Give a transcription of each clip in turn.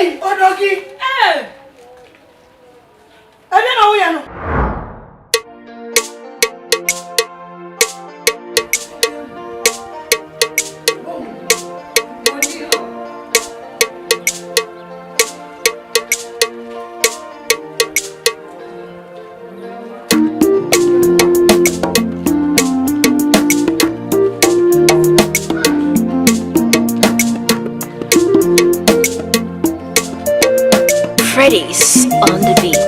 Hey, Odogi. Hey. I don't know where you know. Freddy's on the beat.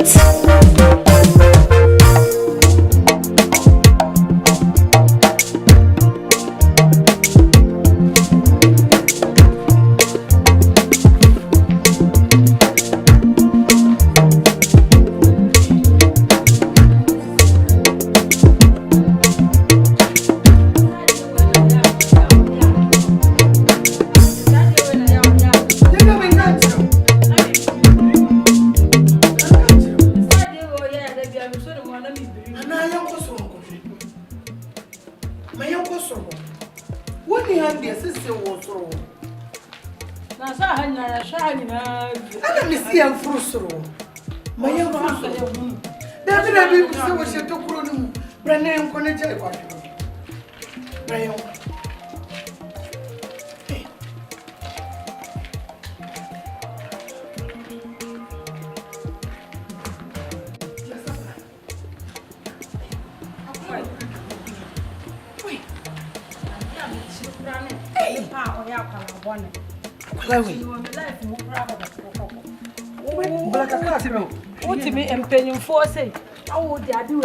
What me and penny for say? I would do a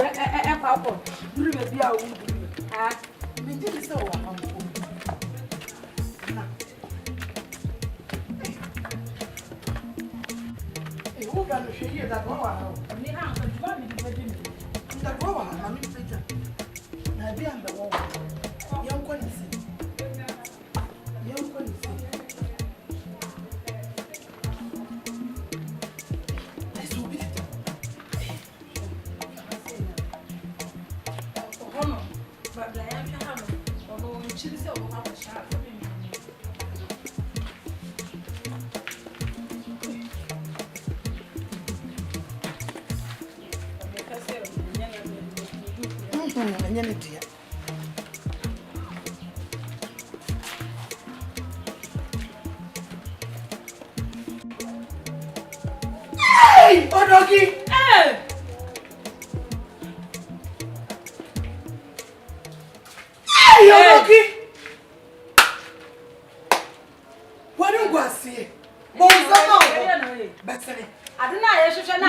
papa. You be a wood. Ah, me did so. Who got to show you that drawer? Me have a drum in the drawer. I'm in Peter. I be on the wall. Young Quincy. Young Quincy. Hey, Odogi. Hey. Hey, Odogi. What do you go see? Best I don't know. You should know.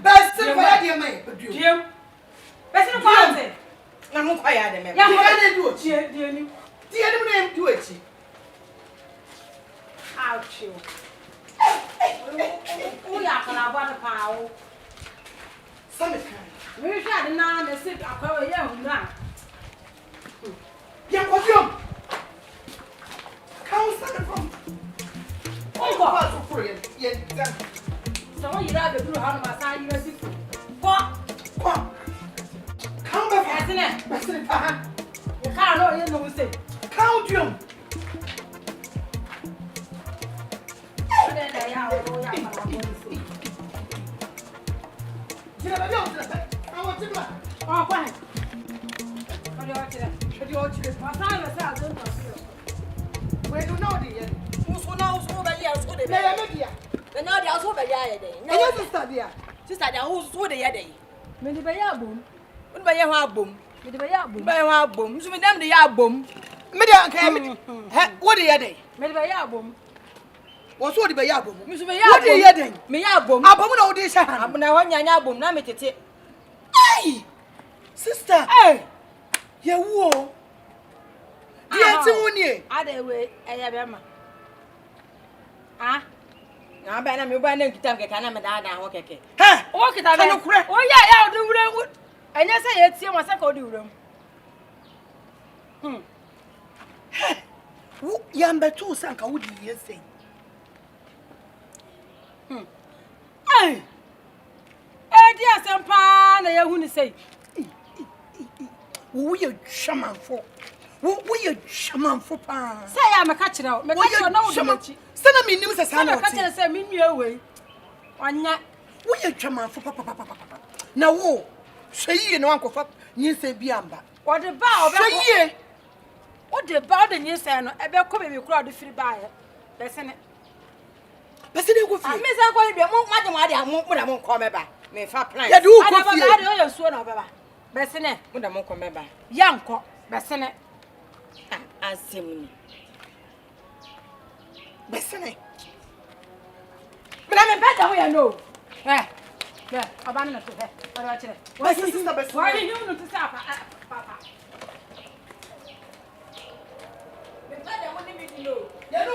Best for your man. Jim. Best for what? I'm not quiet. Yeah, what did you do? Dear, dear, name do it. Ouch, you. We are going to have a power. Some we had a name and sit up over young now. Young, what's young? Come stand from. Oh, for you. Yes, so you have to do how to massage you. What? Come back, hasn't it? You can't know you know say. Count you. What's what the yabum? What are you doing? Me yabum. Abominable dish. I'm now one yabum. Now make it. Hey, sister. Hey, you woo. Dear Tony. Other way, I have ah. Now, I'm going to take a can of that. Okay. Ha! Walk it out. Oh, yeah, I'll do it. I just say it's your second room. Yamba two sank, I would you say. Hey, dear, some pan, I wouldn't say. Who you shaman for? you shaman for pa. Say I'm a catcher now. Me catcher now the machi. Send me news as I catcher say me me away. Onya. Wo you shaman for papa. Na wo. Hwe no ankofa nyinsa biamba. What the ba hwe what the ba the nyinsa no e be ko be kura do firi ba ye. Besene go fi. Me say ko bi mo ma de mo ade mo da mo ko me ba. Me fa plan. Ya do ko fi. Ade o yesuo na baba. Besene mo da mo ko me ba. Yanko besene. Asemni. Besene. Me na me peta ho ya no. Yeah, abana na to he. Ora chire. Why sister besene? Why you no to say papa? Me peta mo ni me di no. Ya no